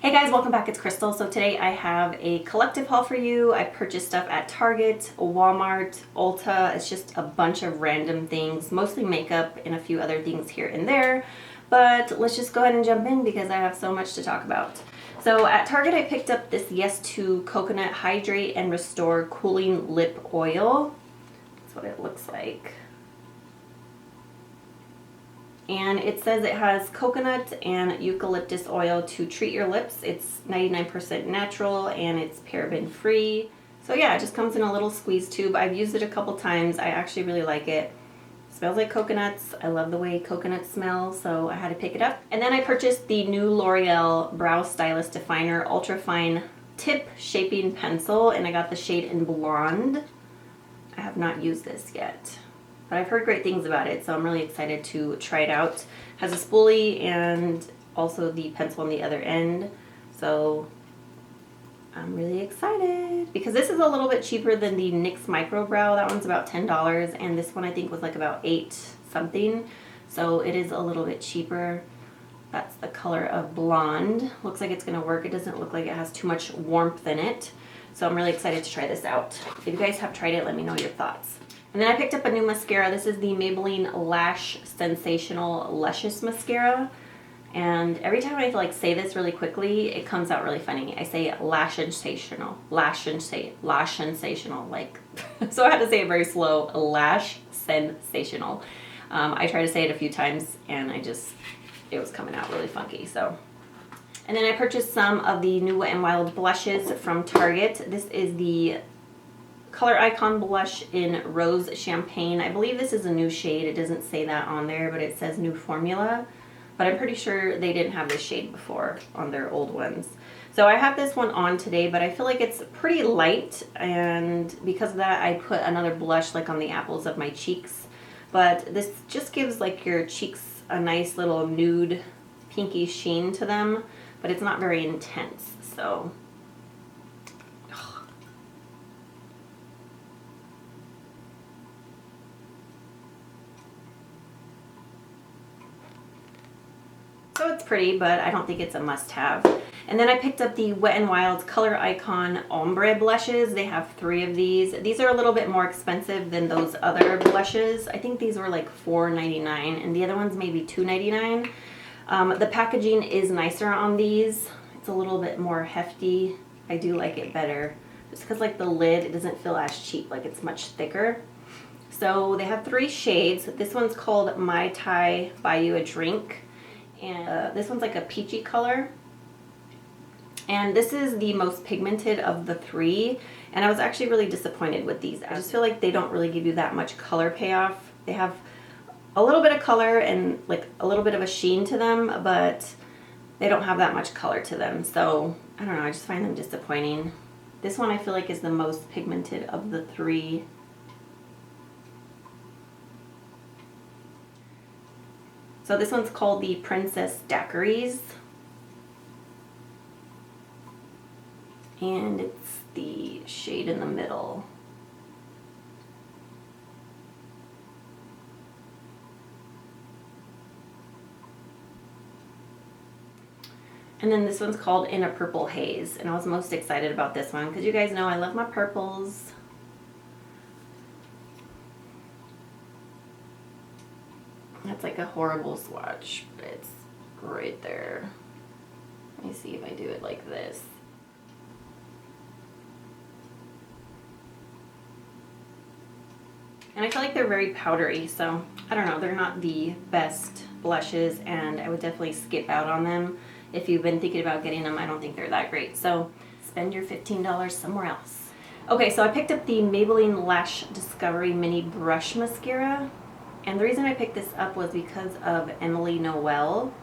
Hey guys, welcome back. It's Krystal. So today I have a collective haul for you. I purchased stuff at Target, Walmart, Ulta. It's just a bunch of random things, mostly makeup and a few other things here and there. But let's just go ahead and jump in because I have so much to talk about. So at Target I picked up this Yes To Coconut Hydrate and Restore Cooling Lip Oil. That's what it looks like. And it says it has coconut and eucalyptus oil to treat your lips. It's 99% natural and it's paraben free. So yeah, it just comes in a little squeeze tube. I've used it a couple times. I actually really like it. It smells like coconuts. I love the way coconuts smell, so I had to pick it up. And then I purchased the new L'Oreal Brow Stylist Definer Ultra Fine Tip Shaping Pencil, and I got the shade in Blonde. I have not used this yet, but I've heard great things about it, so I'm really excited to try it out. It has a spoolie and also the pencil on the other end, so I'm really excited because this is a little bit cheaper than the NYX Micro Brow. That one's about $10, and this one I think was like about $8 something, so it is a little bit cheaper. That's the color of Blonde. Looks like it's gonna work. It doesn't look like it has too much warmth in it, so I'm really excited to try this out. If you guys have tried it, let me know your thoughts. And then I picked up a new mascara. This is the Maybelline Lash Sensational Luscious Mascara. And every time I like say this really quickly, it comes out really funny. I say Lash Sensational, Lash Sensational, like, so I had to say it very slow, Lash Sensational. I tried to say it a few times and it was coming out really funky, so. And then I purchased some of the new Wet n Wild blushes from Target. This is the ColorIcon blush in Rose Champagne. I believe this is a new shade. It doesn't say that on there, but it says new formula. But I'm pretty sure they didn't have this shade before on their old ones. So I have this one on today, but I feel like it's pretty light, and because of that I put another blush like on the apples of my cheeks. But this just gives like your cheeks a nice little nude pinky sheen to them, but it's not very intense, so. So it's pretty, but I don't think it's a must-have. And then I picked up the Wet n Wild's ColorIcon Ombre blushes. They have 3 of these. These are a little bit more expensive than those other blushes. I think these were like $4.99 and the other ones maybe $2.99. The packaging is nicer on these. It's a little bit more hefty. I do like it better. Just because like the lid, it doesn't feel as cheap, like it's much thicker. So they have 3 shades. This one's called Mai Tai Buy You a Drink. And this one's like a peachy color, and this is the most pigmented of the 3, and I was actually really disappointed with these. I just feel like they don't really give you that much color payoff. They have a little bit of color and like a little bit of a sheen to them, but they don't have that much color to them, so I don't know, I just find them disappointing. This one I feel like is the most pigmented of the 3. So this one's called the Princess Daiquiris, and it's the shade in the middle. And then this one's called In a Purple Haze, and I was most excited about this one because you guys know I love my purples. That's like a horrible swatch, but it's right there. Let me see if I do it like this. And I feel like they're very powdery, so I don't know, they're not the best blushes, and I would definitely skip out on them. If you've been thinking about getting them, I don't think they're that great, so spend your $15 somewhere else. Okay, so I picked up the Maybelline Lash Discovery Mini Brush Mascara. And the reason I picked this up was because of Emily Noel.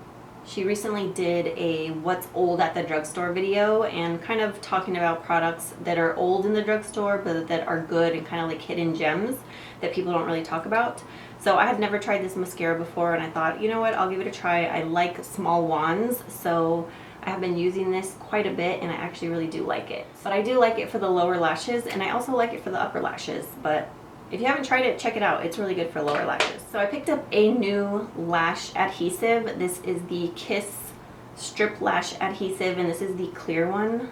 She recently did a What's Old at the Drugstore video, and kind of talking about products that are old in the drugstore but that are good and kind of like hidden gems that people don't really talk about. So I had never tried this mascara before, and I thought, you know what, I'll give it a try. I like small wands, so I have been using this quite a bit and I actually really do like it. But I do like it for the lower lashes, and I also like it for the upper lashes, but if you haven't tried it, check it out. It's really good for lower lashes. So I picked up a new lash adhesive. This is the Kiss strip lash adhesive, and this is the clear one.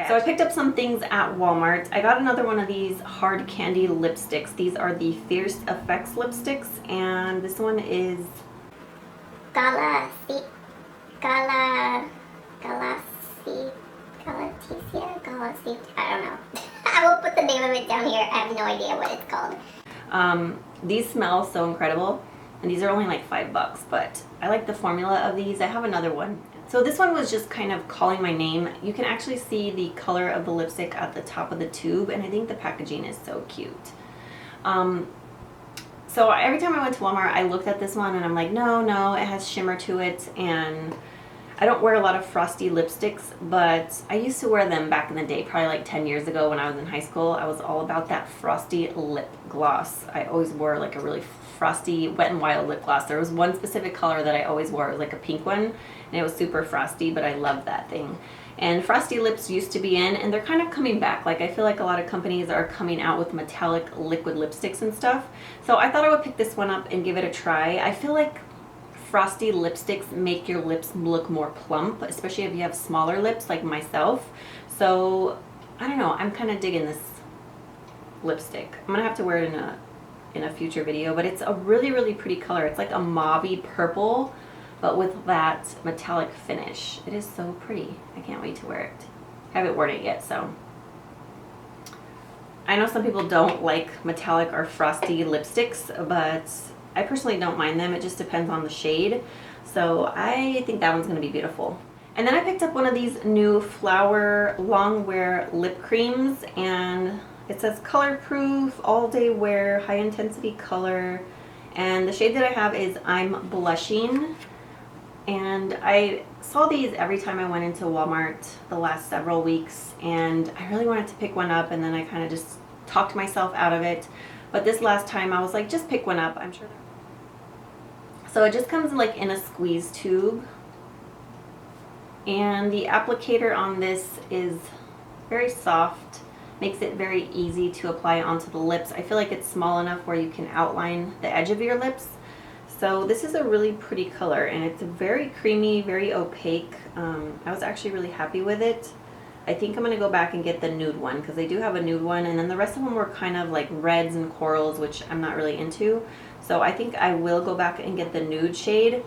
So I picked up some things at Walmart. I got another one of these hard candy lipsticks. These are the Fierce Effects lipsticks, and this one is Galactica. I don't know. I will put the name of it down here. I have no idea what it's called. These smell so incredible, and these are only like $5, but I like the formula of these. I have another one. So this one was just kind of calling my name. You can actually see the color of the lipstick at the top of the tube, and I think the packaging is so cute. So every time I went to Walmart, I looked at this one and I'm like, no, it has shimmer to it, and I don't wear a lot of frosty lipsticks, but I used to wear them back in the day, probably like 10 years ago when I was in high school. I was all about that frosty lip gloss. I always wore like a really frosty Wet n Wild lip gloss. There was one specific color that I always wore. It was like a pink one, and it was super frosty, but I loved that thing. And frosty lips used to be in, and they're kind of coming back. Like, I feel like a lot of companies are coming out with metallic liquid lipsticks and stuff. So I thought I would pick this one up and give it a try. I feel like frosty lipsticks make your lips look more plump, especially if you have smaller lips like myself. So I don't know, I'm kind of digging this lipstick. I'm gonna have to wear it in a future video, but it's a really pretty color. It's like a mauvey purple, but with that metallic finish. It is so pretty. I can't wait to wear it. I haven't worn it yet, so. I know some people don't like metallic or frosty lipsticks, but I personally don't mind them. It just depends on the shade. So I think that one's gonna be beautiful. And then I picked up one of these new Flower long wear lip creams, and it says color proof, all day wear, high intensity color. And the shade that I have is I'm Blushing. And I saw these every time I went into Walmart the last several weeks, and I really wanted to pick one up, and then I kind of just talked myself out of it. But this last time I was like, just pick one up. I'm sure. So it just comes like in a squeeze tube. And the applicator on this is very soft. Makes it very easy to apply onto the lips. I feel like it's small enough where you can outline the edge of your lips. So this is a really pretty color, and it's very creamy, very opaque. I was actually really happy with it. I think I'm going to go back and get the nude one, because they do have a nude one, and then the rest of them were kind of like reds and corals, which I'm not really into. So I think I will go back and get the nude shade.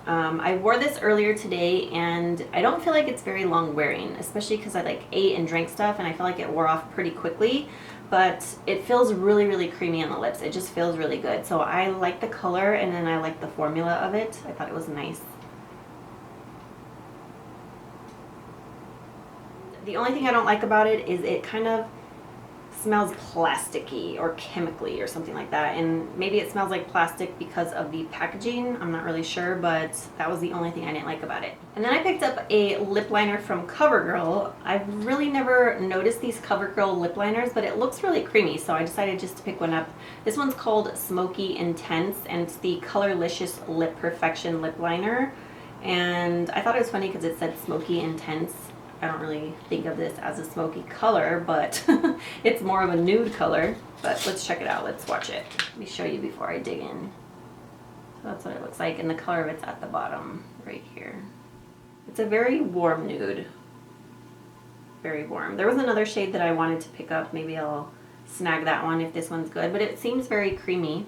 I wore this earlier today, and I don't feel like it's very long wearing, especially because I like ate and drank stuff, and I feel like it wore off pretty quickly. But it feels really creamy on the lips. It just feels really good. So I like the color, and then I like the formula of it. I thought it was nice. The only thing I don't like about it is it kind of smells plasticky or chemically or something like that, and maybe it smells like plastic because of the packaging. I'm not really sure, but that was the only thing I didn't like about it. And then I picked up a lip liner from Covergirl. I've really never noticed these Covergirl lip liners, but it looks really creamy, so I decided just to pick one up. This one's called Smoky Intense, and it's the Colorlicious Lip Perfection lip liner. And I thought it was funny because it said Smoky Intense. I don't really think of this as a smoky color, but it's more of a nude color. But let's check it out. Let's watch it. Let me show you before I dig in. So that's what it looks like, and the color of it's at the bottom right here. It's a very warm nude. Very warm. There was another shade that I wanted to pick up. Maybe I'll snag that one if this one's good, but it seems very creamy.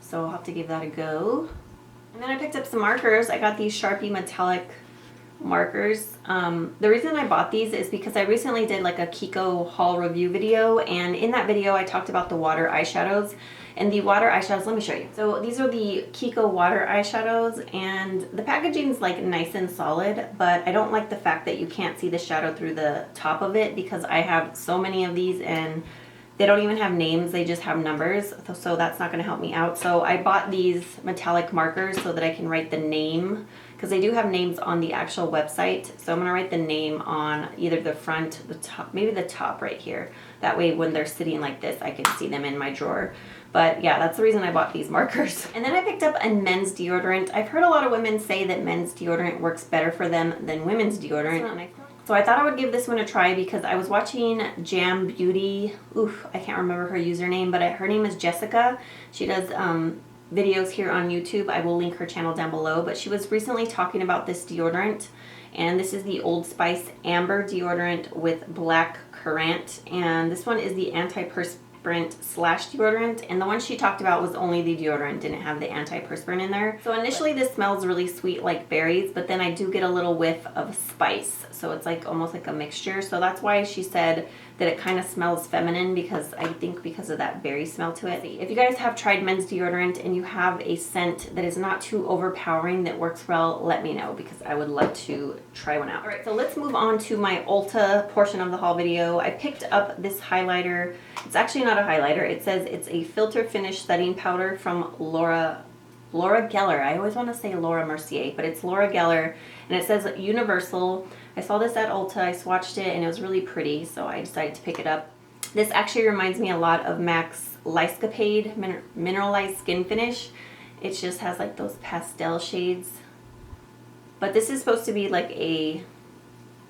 So I'll have to give that a go. And then I picked up some markers. I got these Sharpie metallic markers. The reason I bought these is because I recently did like a Kiko haul review video, and in that video I talked about the water eyeshadows. And the water eyeshadows, let me show you. So these are the Kiko water eyeshadows, and the packaging's like nice and solid, but I don't like the fact that you can't see the shadow through the top of it, because I have so many of these and they don't even have names, they just have numbers, so that's not going to help me out. So I bought these metallic markers so that I can write the name, because they do have names on the actual website. So I'm going to write the name on either the front, the top, maybe the top right here. That way when they're sitting like this, I can see them in my drawer. But yeah, that's the reason I bought these markers. And then I picked up a men's deodorant. I've heard a lot of women say that men's deodorant works better for them than women's deodorant. So I thought I would give this one a try because I was watching Jam Beauty. Oof, I can't remember her username, but her name is Jessica. She does videos here on YouTube. I will link her channel down below, but she was recently talking about this deodorant, and this is the Old Spice Amber deodorant with black currant, and this one is the antiperspirant slash deodorant, and the one she talked about was only the deodorant, didn't have the antiperspirant in there. So initially this smells really sweet like berries, but then I do get a little whiff of spice, so it's like almost like a mixture. So that's why she said that it kind of smells feminine, because I think because of that berry smell to it. If you guys have tried men's deodorant and you have a scent that is not too overpowering that works well, let me know, because I would love to try one out. Alright, so let's move on to my Ulta portion of the haul video. I picked up this highlighter. It's actually not a highlighter. It says it's a filter finish setting powder from Laura Geller. I always want to say Laura Mercier, but it's Laura Geller, and it says Universal. I saw this at Ulta, I swatched it, and it was really pretty, so I decided to pick it up. This actually reminds me a lot of MAC's Lyscapade Mineralized Skin Finish. It just has like those pastel shades. But this is supposed to be like a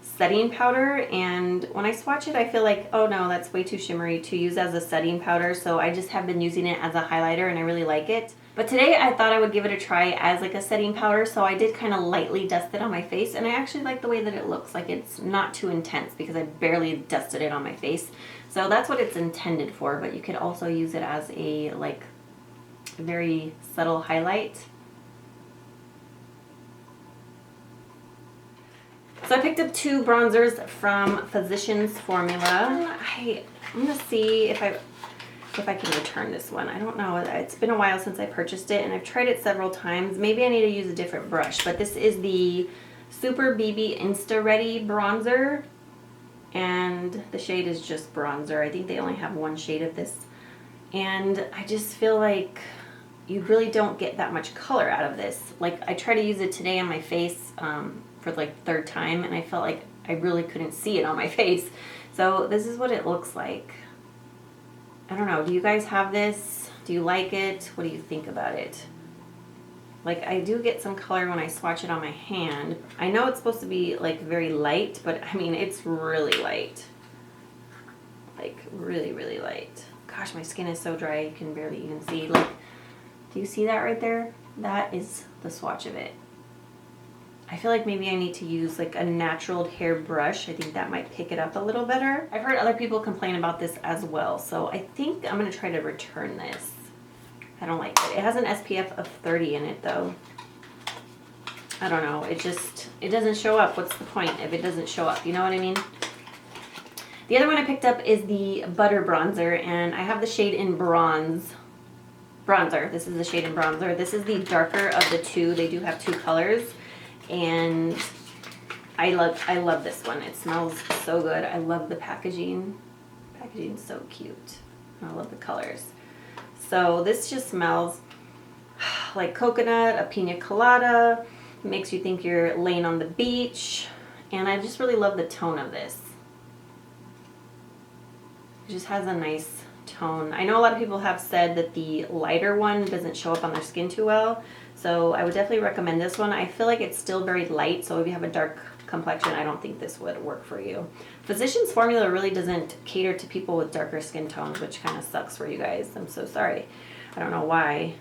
setting powder, and when I swatch it I feel like, oh no, that's way too shimmery to use as a setting powder, so I just have been using it as a highlighter and I really like it. But today I thought I would give it a try as like a setting powder, so I did kind of lightly dust it on my face, and I actually like the way that it looks. Like, it's not too intense because I barely dusted it on my face. So that's what it's intended for, but you could also use it as a like very subtle highlight. So I picked up two bronzers from Physicians Formula. I'm gonna see if I can return this one. I don't know. It's been a while since I purchased it, and I've tried it several times. Maybe I need to use a different brush, but this is the Super BB Insta Ready bronzer, and the shade is just bronzer. I think they only have one shade of this, and I just feel like you really don't get that much color out of this. Like, I tried to use it today on my face for like the third time, and I felt like I really couldn't see it on my face. So this is what it looks like. I don't know, do you guys have this? Do you like it? What do you think about it? Like, I do get some color when I swatch it on my hand. I know it's supposed to be like very light, but I mean, it's really light. Like, really, really light. Gosh, my skin is so dry, you can barely even see. Like, do you see that right there? That is the swatch of it. I feel like maybe I need to use like a natural hair brush. I think that might pick it up a little better. I've heard other people complain about this as well, so I think I'm gonna try to return this. I don't like it. It has an SPF of 30 in it though. I don't know, it doesn't show up. What's the point if it doesn't show up? You know what I mean? The other one I picked up is the Butter Bronzer, and I have the shade in Bronzer. This is the shade in Bronzer. This is the darker of the two. They do have two colors. And I love this one. It smells so good. I love the packaging. Packaging's so cute. I love the colors. So this just smells like coconut, a pina colada. It makes you think you're laying on the beach. And I just really love the tone of this. It just has a nice tone. I know a lot of people have said that the lighter one doesn't show up on their skin too well. So I would definitely recommend this one. I feel like it's still very light, so if you have a dark complexion, I don't think this would work for you. Physicians Formula really doesn't cater to people with darker skin tones, which kind of sucks for you guys. I'm so sorry. I don't know why.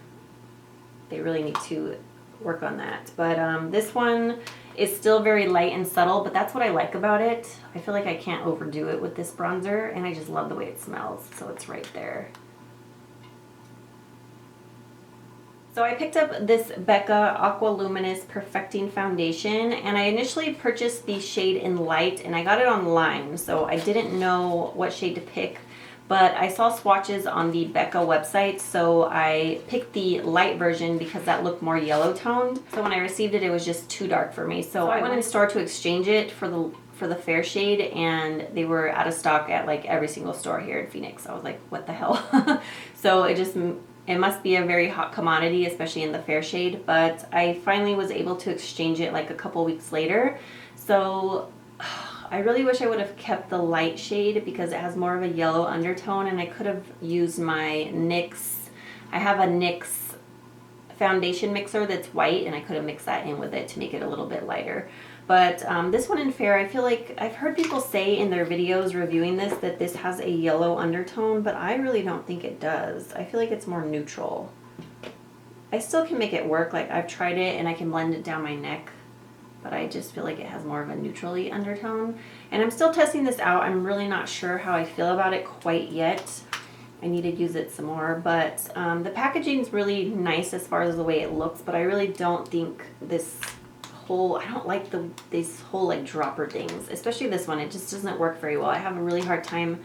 They really need to work on that. But this one is still very light and subtle, but that's what I like about it. I feel like I can't overdo it with this bronzer, and I just love the way it smells, so it's right there. So I picked up this Becca Aqua Luminous Perfecting Foundation, and I initially purchased the shade in light, and I got it online, so I didn't know what shade to pick, but I saw swatches on the Becca website, so I picked the light version because that looked more yellow toned. So when I received it, it was just too dark for me. So I went in the store to exchange it for the fair shade, and they were out of stock at like every single store here in Phoenix. I was like, what the hell? So it must be a very hot commodity, especially in the fair shade, but I finally was able to exchange it like a couple weeks later. So I really wish I would have kept the light shade because it has more of a yellow undertone, and I could have used my NYX. I have a NYX foundation mixer that's white, and I could have mixed that in with it to make it a little bit lighter. But this one in fair, I feel like I've heard people say in their videos reviewing this that this has a yellow undertone, but I really don't think it does. I feel like it's more neutral. I still can make it work. Like, I've tried it and I can blend it down my neck, but I just feel like it has more of a neutrally undertone. And I'm still testing this out. I'm really not sure how I feel about it quite yet. I need to use it some more, but the packaging is really nice as far as the way it looks, but I really don't think this whole, I don't like these whole like dropper things, especially this one. It just doesn't work very well. I have a really hard time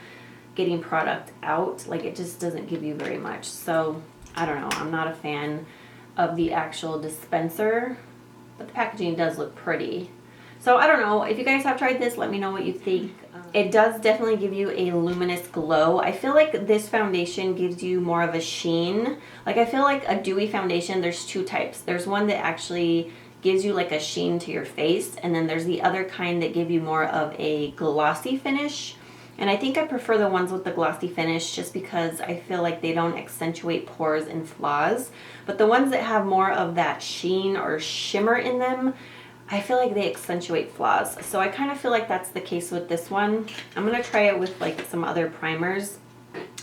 getting product out. Like, it just doesn't give you very much. So I don't know, I'm not a fan of the actual dispenser, but the packaging does look pretty. So I don't know, if you guys have tried this, let me know what you think. It does definitely give you a luminous glow. I feel like this foundation gives you more of a sheen. Like, I feel like a dewy foundation, there's two types. There's one that actually gives you like a sheen to your face, and then there's the other kind that give you more of a glossy finish. And I think I prefer the ones with the glossy finish just because I feel like they don't accentuate pores and flaws. But the ones that have more of that sheen or shimmer in them, I feel like they accentuate flaws. So I kind of feel like that's the case with this one. I'm going to try it with like some other primers,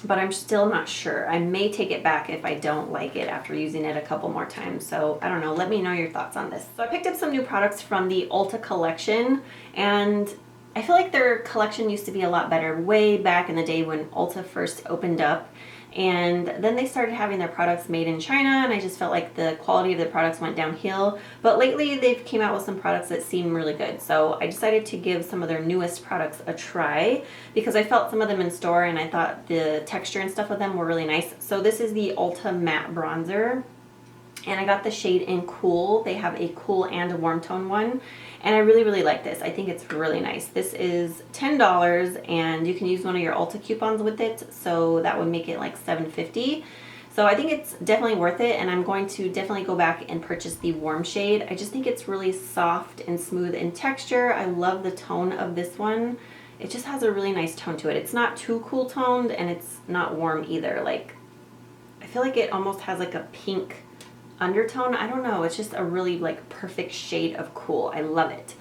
but I'm still not sure. I may take it back if I don't like it after using it a couple more times. So I don't know. Let me know your thoughts on this. So I picked up some new products from the Ulta Collection, and I feel like their collection used to be a lot better way back in the day when Ulta first opened up. And then they started having their products made in China, and I just felt like the quality of the products went downhill. But lately they've came out with some products that seem really good. So I decided to give some of their newest products a try because I felt some of them in store and I thought the texture and stuff of them were really nice. So this is the Ulta Matte Bronzer, and I got the shade in Cool. They have a cool and a warm tone one, and I really, really like this. I think it's really nice. This is $10, and you can use one of your Ulta coupons with it, so that would make it like $7.50. So I think it's definitely worth it, and I'm going to definitely go back and purchase the warm shade. I just think it's really soft and smooth in texture. I love the tone of this one. It just has a really nice tone to it. It's not too cool toned, and it's not warm either. Like, I feel like it almost has like a pink undertone. I don't know, it's just a really like perfect shade of cool. I love it,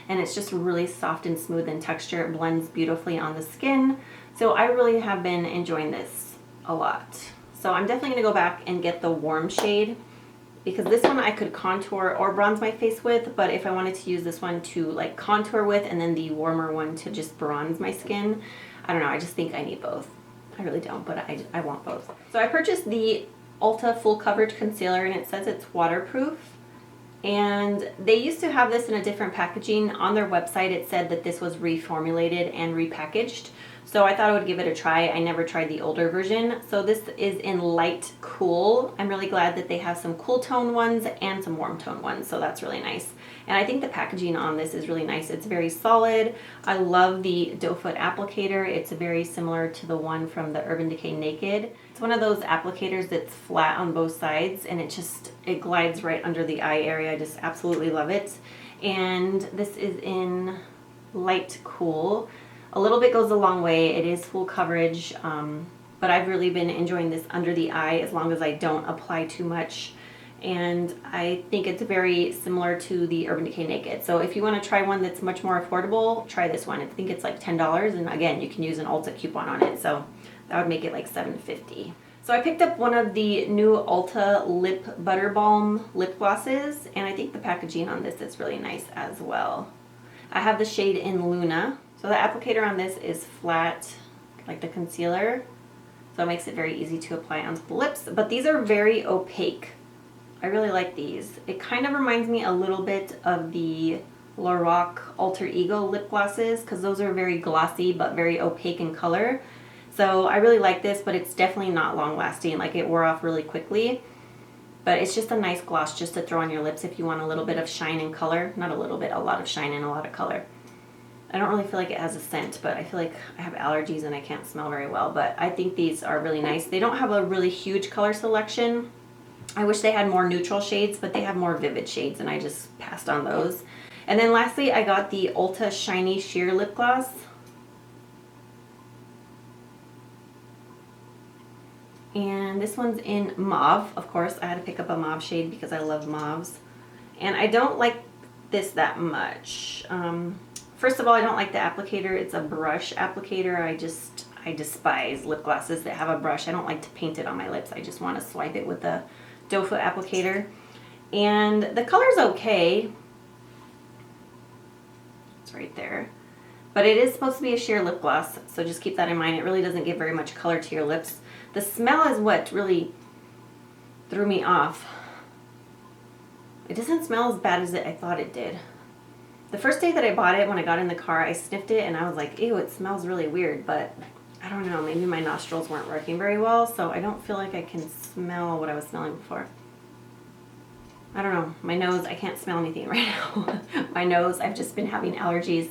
and it's just really soft and smooth in texture. It blends beautifully on the skin, so I really have been enjoying this a lot. So I'm definitely going to go back and get the warm shade because this one I could contour or bronze my face with, but if I wanted to use this one to like contour with and then the warmer one to just bronze my skin, I don't know, I just think I need both. I really don't, but I want both. So I purchased the Ulta Full Coverage Concealer, and it says it's waterproof. And they used to have this in a different packaging. On their website it said that this was reformulated and repackaged. So I thought I would give it a try. I never tried the older version. So this is in light cool. I'm really glad that they have some cool tone ones and some warm tone ones. So that's really nice. And I think the packaging on this is really nice. It's very solid. I love the doe foot applicator. It's very similar to the one from the Urban Decay Naked. It's one of those applicators that's flat on both sides, and it glides right under the eye area. I just absolutely love it. And this is in light cool. A little bit goes a long way. It is full coverage, but I've really been enjoying this under the eye as long as I don't apply too much. And I think it's very similar to the Urban Decay Naked. So if you want to try one that's much more affordable, try this one. I think it's like $10, and again, you can use an Ulta coupon on it, so that would make it like $7.50. So I picked up one of the new Ulta Lip Butter Balm lip glosses, and I think the packaging on this is really nice as well. I have the shade in Luna. So the applicator on this is flat, like the concealer, so it makes it very easy to apply onto the lips, but these are very opaque. I really like these. It kind of reminds me a little bit of the Loreal Alter Ego lip glosses, because those are very glossy but very opaque in color. So I really like this, but it's definitely not long lasting. Like, it wore off really quickly, but it's just a nice gloss just to throw on your lips if you want a little bit of shine and color. Not a little bit, a lot of shine and a lot of color. I don't really feel like it has a scent, but I feel like I have allergies and I can't smell very well, but I think these are really nice. They don't have a really huge color selection. I wish they had more neutral shades, but they have more vivid shades, and I just passed on those. And then lastly, I got the Ulta Shiny Sheer Lip Gloss. And this one's in mauve. Of course, I had to pick up a mauve shade because I love mauves. And I don't like this that much. First of all, I don't like the applicator. It's a brush applicator. I despise lip glosses that have a brush. I don't like to paint it on my lips. I just want to swipe it with a doe foot applicator. And the color's okay. It's right there. But it is supposed to be a sheer lip gloss, so just keep that in mind. It really doesn't give very much color to your lips. The smell is what really threw me off. It doesn't smell as bad as I thought it did. The first day that I bought it, when I got in the car, I sniffed it and I was like, ew, it smells really weird, but I don't know, maybe my nostrils weren't working very well, so I don't feel like I can smell what I was smelling before. I don't know, my nose, I can't smell anything right now. My nose, I've just been having allergies.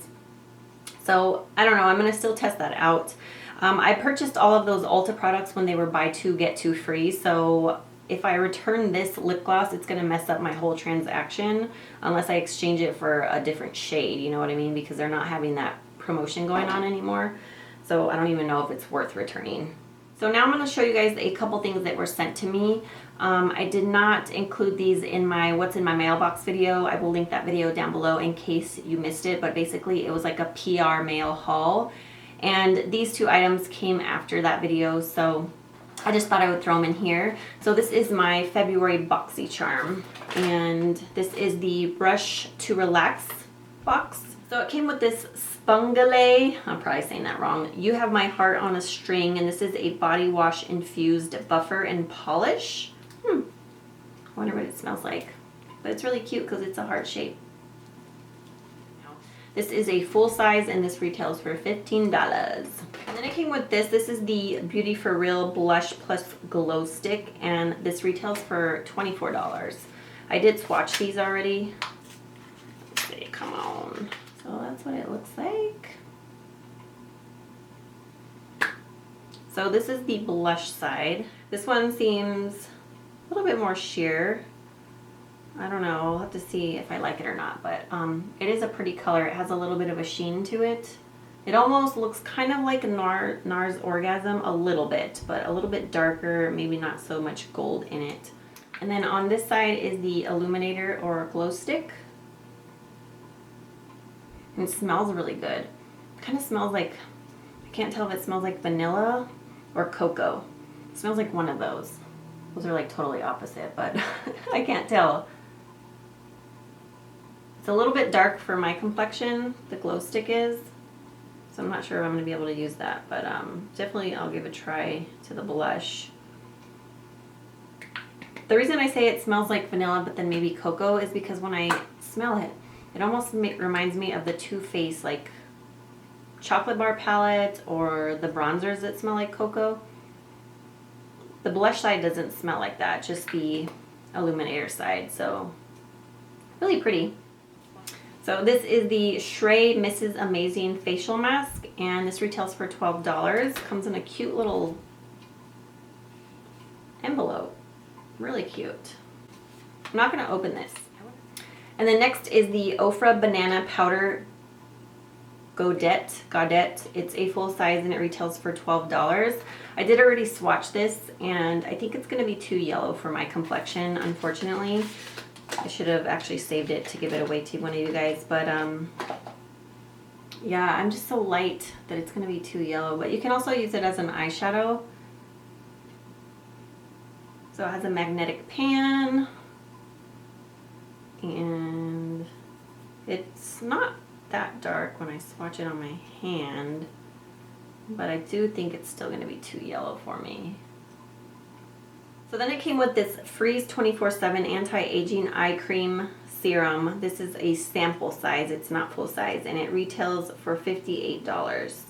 So I don't know, I'm gonna still test that out. I purchased all of those Ulta products when they were buy two, get two free, so if I return this lip gloss, it's going to mess up my whole transaction unless I exchange it for a different shade, you know what I mean? Because they're not having that promotion going on anymore. So I don't even know if it's worth returning. So now I'm going to show you guys a couple things that were sent to me. I did not include these in my what's in my mailbox video. I will link that video down below in case you missed it, but basically it was like a PR mail haul. And these two items came after that video, so I just thought I would throw them in here. So this is my February Boxycharm, and this is the Brush to Relax box. So it came with this Spungale, I'm probably saying that wrong. You Have My Heart on a String, and this is a body wash infused buffer and polish. I wonder what it smells like, but it's really cute because it's a heart shape. This is a full size and this retails for $15. And then it came with this. This is the Beauty For Real Blush Plus Glow Stick, and this retails for $24. I did swatch these already. Let's see, come on. So that's what it looks like. So this is the blush side. This one seems a little bit more sheer. I don't know, I'll have to see if I like it or not, but it is a pretty color. It has a little bit of a sheen to it. It almost looks kind of like NARS Orgasm a little bit, but a little bit darker, maybe not so much gold in it. And then on this side is the illuminator or glow stick. And it smells really good. It kind of smells like, I can't tell if it smells like vanilla or cocoa. It smells like one of those. Those are like totally opposite, but I can't tell. It's a little bit dark for my complexion, the glow stick is, so I'm not sure if I'm going to be able to use that, but definitely I'll give a try to the blush. The reason I say it smells like vanilla but then maybe cocoa is because when I smell it, it almost reminds me of the Too Faced like chocolate bar palette or the bronzers that smell like cocoa. The blush side doesn't smell like that, just the illuminator side, so really pretty. So this is the Shrey Mrs. Amazing Facial Mask, and this retails for $12. Comes in a cute little envelope. Really cute. I'm not going to open this. And then next is the Ofra Banana Powder Godet. It's a full size and it retails for $12. I did already swatch this, and I think it's going to be too yellow for my complexion, unfortunately. I should have actually saved it to give it away to one of you guys, but yeah, I'm just so light that it's going to be too yellow. But you can also use it as an eyeshadow. So it has a magnetic pan, and it's not that dark when I swatch it on my hand, but I do think it's still going to be too yellow for me. So then it came with this Freeze 24/7 Anti-Aging Eye Cream Serum. This is a sample size, it's not full size, and it retails for $58.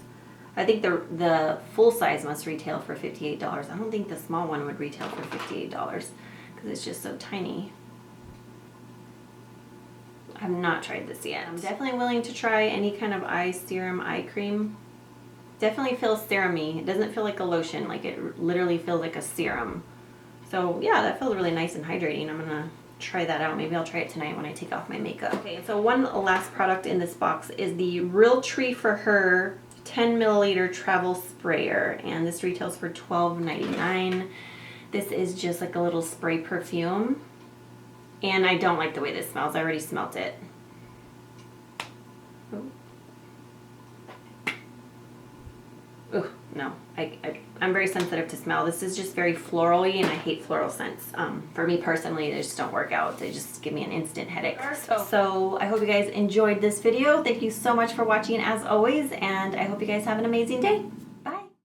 I think the full size must retail for $58. I don't think the small one would retail for $58 because it's just so tiny. I've not tried this yet. I'm definitely willing to try any kind of eye serum, eye cream. Definitely feels serum-y. It doesn't feel like a lotion, like it literally feels like a serum. So yeah, that feels really nice and hydrating. I'm gonna try that out. Maybe I'll try it tonight when I take off my makeup. Okay, so one last product in this box is the Real Tree for Her 10 milliliter travel sprayer, and this retails for $12.99. This is just like a little spray perfume, and I don't like the way this smells. I already smelt it. Ugh, no. I'm very sensitive to smell. This is just very floral-y, and I hate floral scents. For me personally, they just don't work out. They just give me an instant headache. So I hope you guys enjoyed this video. Thank you so much for watching as always, and I hope you guys have an amazing day.